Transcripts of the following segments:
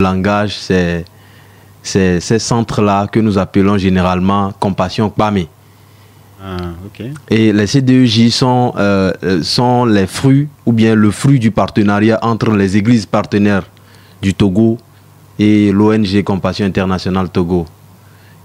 langage, c'est ces centres-là que nous appelons généralement Compassion Kpame. Ah, ok. Et les CDEJ sont les fruits, ou bien le fruit du partenariat entre les églises partenaires du Togo et l'ONG Compassion Internationale Togo.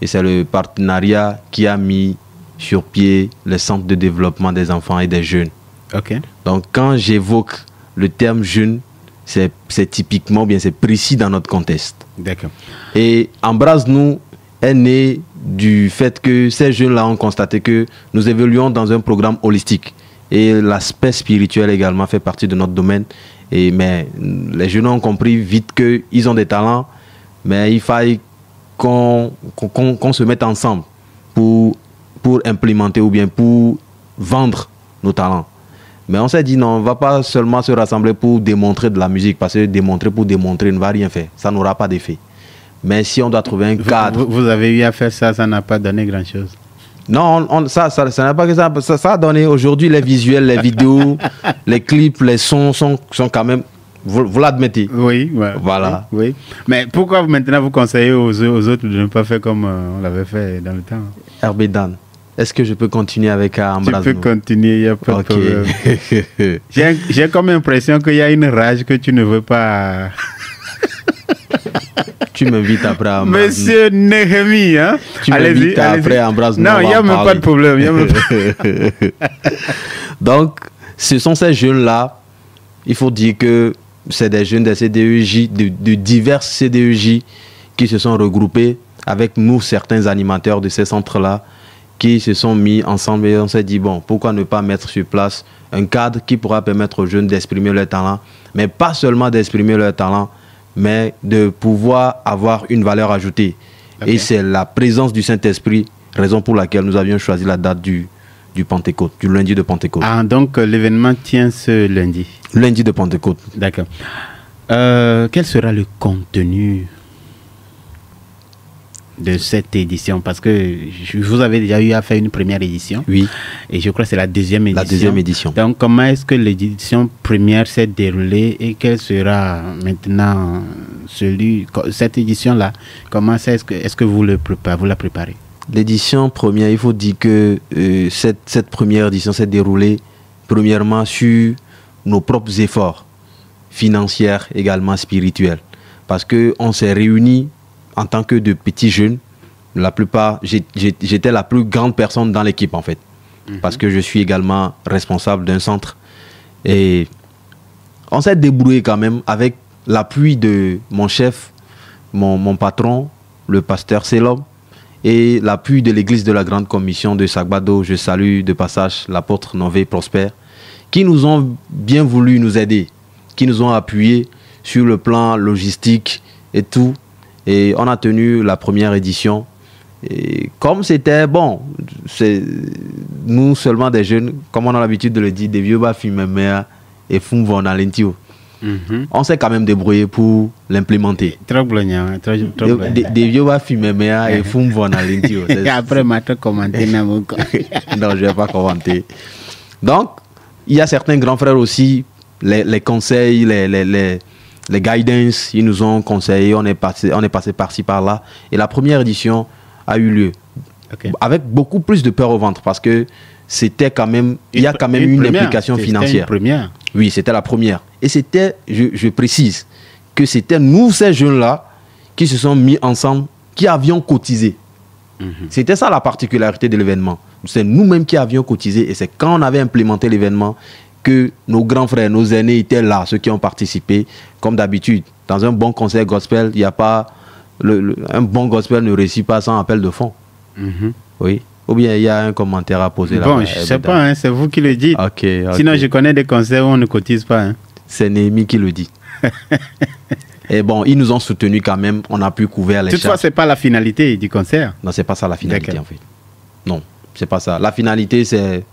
Et c'est le partenariat qui a mis sur pied les centres de développement des enfants et des jeunes. Ok. Donc quand j'évoque le terme jeune, c'est typiquement, bien c'est précis dans notre contexte. D'accord. Et Embrasse-nous est né du fait que ces jeunes-là ont constaté que nous évoluons dans un programme holistique. Et l'aspect spirituel également fait partie de notre domaine. Mais les jeunes ont compris vite qu'ils ont des talents, mais il faille qu'on se mette ensemble pour implémenter ou bien pour vendre nos talents. Mais on s'est dit non, on ne va pas seulement se rassembler pour démontrer de la musique, parce que démontrer pour démontrer ne va rien faire. Ça n'aura pas d'effet. Mais si on doit trouver un cadre... Vous avez eu à faire ça, ça n'a pas donné grand-chose. Non, ça n'a pas que ça. Ça a donné aujourd'hui les visuels, les vidéos, les clips, les sons sont quand même... Vous l'admettez. Oui, ouais, voilà. Oui. Mais pourquoi maintenant vous conseillez aux autres de ne pas faire comme on l'avait fait dans le temps? Herbé Dan, est-ce que je peux continuer avec Embrasse-nous? Tu peux continuer, il n'y a pas de problème. J'ai comme l'impression qu'il y a une rage que tu ne veux pas... Tu m'invites après à Embrasse-nous. Monsieur Néhémie, hein? Tu m'invites après à Embrasse-nous. Non, il n'y a même pas de problème. Donc, ce sont ces jeunes-là, il faut dire que c'est des jeunes des CDEJ, de divers CDEJ qui se sont regroupés avec nous, certains animateurs de ces centres-là, qui se sont mis ensemble et on s'est dit, bon, pourquoi ne pas mettre sur place un cadre qui pourra permettre aux jeunes d'exprimer leur talent, mais pas seulement d'exprimer leur talent, mais de pouvoir avoir une valeur ajoutée. Okay. Et c'est la présence du Saint-Esprit, raison pour laquelle nous avions choisi la date du Pentecôte, du lundi de Pentecôte. Ah, donc l'événement tient ce lundi. Lundi de Pentecôte. D'accord. Quel sera le contenu de cette édition? Parce que vous avez déjà eu à faire une première édition. Oui. Et je crois que c'est la deuxième édition. La deuxième édition. Donc, comment est-ce que l'édition première s'est déroulée et quelle sera maintenant cette édition-là? Comment est-ce que vous la préparez? L'édition première, il faut dire que cette première édition s'est déroulée premièrement sur nos propres efforts financiers, également spirituels. Parce qu'on s'est réunis en tant que de petits jeunes. La plupart, j'étais la plus grande personne dans l'équipe en fait. Parce que je suis également responsable d'un centre. Et on s'est débrouillé quand même avec l'appui de mon chef, mon patron, le pasteur Selom, et l'appui de l'église de la Grande Commission de Sagbado. Je salue de passage l'apôtre Nové Prosper, qui nous ont bien voulu nous aider, qui nous ont appuyés sur le plan logistique et tout. Et on a tenu la première édition. Et comme c'était bon, c'est nous seulement des jeunes, comme on a l'habitude de le dire, des vieux bas fumer et font vont à l'intio. On s'est quand même débrouillé pour l'implémenter. Trop blanc, des vieux bas fumer et font vont à l'intio. Et après, maintenant, commenter. Non, je ne vais pas commenter. Donc, il y a certains grands frères aussi, les conseils, les guidance, ils nous ont conseillé, on est passé par-ci par-là. Et la première édition a eu lieu. Okay. Avec beaucoup plus de peur au ventre parce que c'était quand même, il y a quand même une implication financière. Une première. Oui, c'était la première. Et c'était, je précise, que c'était nous, ces jeunes-là, qui se sont mis ensemble, qui avions cotisé. C'était ça la particularité de l'événement. C'est nous-mêmes qui avions cotisé et c'est quand on avait implémenté l'événement que nos grands frères, nos aînés étaient là, ceux qui ont participé, comme d'habitude. Dans un bon concert gospel, il n'y a pas... un bon gospel ne réussit pas sans appel de fonds. Oui. Ou bien il y a un commentaire à poser là. Bon, je ne sais pas, hein, c'est vous qui le dites. Okay. Sinon, je connais des concerts où on ne cotise pas. Hein. C'est Néhémie qui le dit. Et bon, ils nous ont soutenus quand même, on a pu couvrir les charges. Toutefois, ce n'est pas la finalité du concert. Non, ce n'est pas ça la finalité en fait. Non, c'est pas ça. La finalité, c'est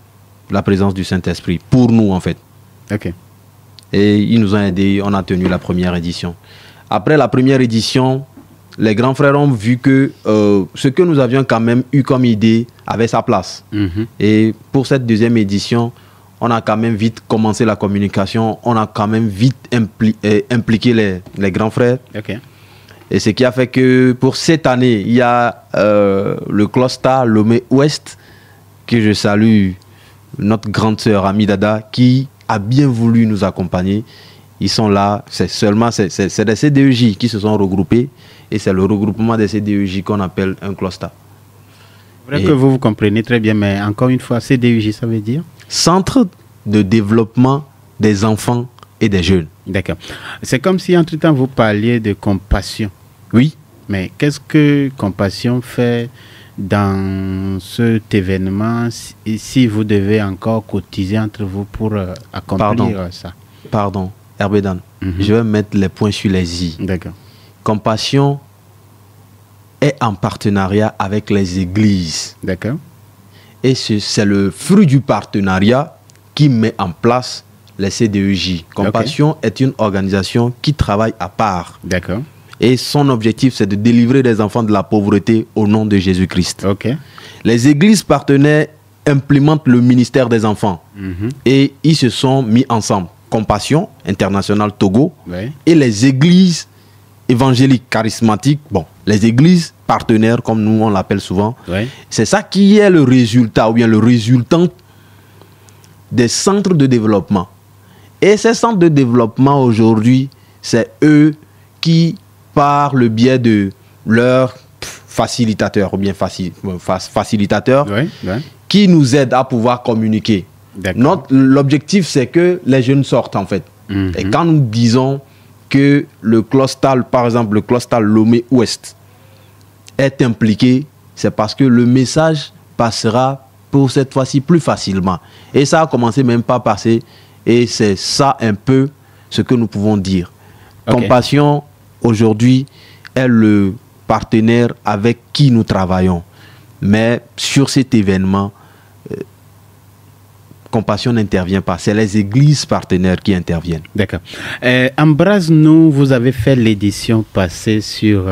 la présence du Saint-Esprit, pour nous en fait. Ok. Et ils nous ont aidés, on a tenu la première édition. Après la première édition, les grands frères ont vu que ce que nous avions quand même eu comme idée avait sa place. Et pour cette deuxième édition, on a quand même vite commencé la communication, on a quand même vite impliqué les grands frères. Okay. Et ce qui a fait que pour cette année, il y a le cluster Lomé Ouest, que je salue, notre grande sœur Amidada, qui a bien voulu nous accompagner. Ils sont là, c'est des CDEJ qui se sont regroupés, et c'est le regroupement des CDEJ qu'on appelle un cluster. C'est vrai que vous comprenez très bien, mais encore une fois, CDEJ, ça veut dire? Centre de développement des enfants et des jeunes. D'accord. C'est comme si entre-temps vous parliez de compassion. Oui. Mais qu'est-ce que compassion fait dans cet événement si vous devez encore cotiser entre vous pour accomplir ça? Pardon, Herbedan, je vais mettre les points sur les i. D'accord. Compassion est en partenariat avec les églises. D'accord. Et c'est le fruit du partenariat qui met en place les CDEJ. Compassion est une organisation qui travaille à part. D'accord. Et son objectif, c'est de délivrer les enfants de la pauvreté au nom de Jésus-Christ. Les églises partenaires implémentent le ministère des enfants. Et ils se sont mis ensemble. Compassion International Togo et les églises évangéliques charismatiques, bon, les églises partenaires, comme nous on l'appelle souvent. C'est ça qui est le résultat, ou bien le résultant des centres de développement. Et ces centres de développement aujourd'hui, c'est eux qui, par le biais de leurs facilitateurs, ou bien facilitateurs, qui nous aident à pouvoir communiquer. L'objectif, c'est que les jeunes sortent, en fait. Et quand nous disons que le cluster, par exemple, le cluster Lomé Ouest est impliqué, c'est parce que le message passera pour cette fois-ci plus facilement. Et ça a commencé même pas à passer. Et c'est ça un peu ce que nous pouvons dire. Compassion, aujourd'hui, est le partenaire avec qui nous travaillons. Mais sur cet événement, Compassion n'intervient pas. C'est les églises partenaires qui interviennent. D'accord. Embrasse-nous, vous avez fait l'édition passée sur...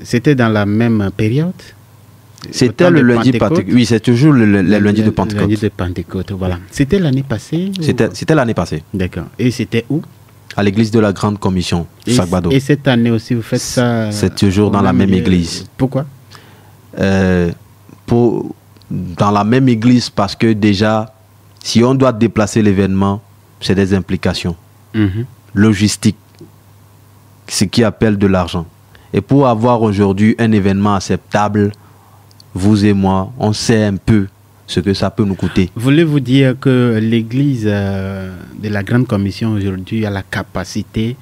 c'était dans la même période? C'était le lundi de Pentecôte. Oui, c'est toujours le lundi de Pentecôte. Le lundi de Pentecôte, voilà. C'était l'année passée? C'était l'année passée. D'accord. Et c'était où? À l'église de la Grande Commission, Sagbado. Et cette année aussi, vous faites ça? C'est toujours dans la même église. Pourquoi? Dans la même église, parce que déjà, si on doit déplacer l'événement, c'est des implications logistiques, ce qui appelle de l'argent. Et pour avoir aujourd'hui un événement acceptable, vous et moi, on sait un peu ce que ça peut nous coûter. Voulez-vous dire que l'église de la Grande Commission aujourd'hui a la capacité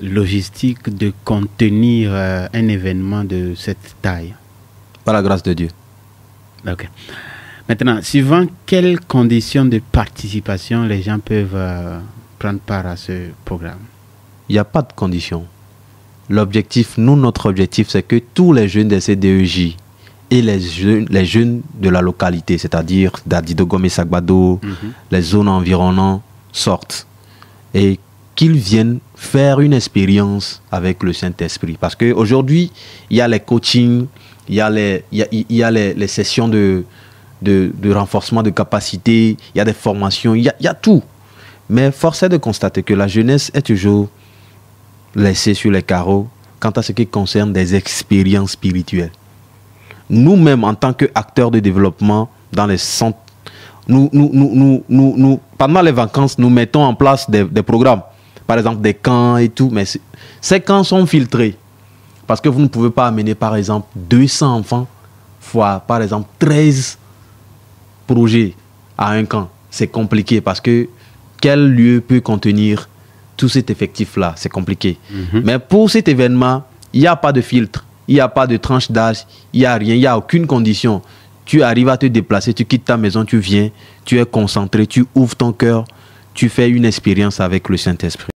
logistique de contenir un événement de cette taille? Par la grâce de Dieu. Ok. Maintenant, suivant quelles conditions de participation les gens peuvent prendre part à ce programme? Il n'y a pas de conditions. L'objectif, notre objectif, c'est que tous les jeunes des CDEJ et les jeunes de la localité, c'est-à-dire d'Adidogom et Sagbado, les zones environnantes, sortent. Et qu'ils viennent faire une expérience avec le Saint-Esprit. Parce qu'aujourd'hui, il y a les coachings, il y a les sessions de renforcement de capacité, il y a des formations, il y a tout. Mais force est de constater que la jeunesse est toujours laissée sur les carreaux quant à ce qui concerne des expériences spirituelles. Nous-mêmes, en tant qu'acteurs de développement dans les centres, pendant les vacances, nous mettons en place des programmes. Par exemple, des camps et tout. Mais ces camps sont filtrés. Parce que vous ne pouvez pas amener, par exemple, 200 enfants fois, par exemple, 13 projets à un camp. C'est compliqué parce que quel lieu peut contenir tout cet effectif-là? C'est compliqué. Mais pour cet événement, il n'y a pas de filtre. Il n'y a pas de tranche d'âge. Il n'y a rien. Il n'y a aucune condition. Tu arrives à te déplacer, tu quittes ta maison, tu viens, tu es concentré, tu ouvres ton cœur, tu fais une expérience avec le Saint-Esprit.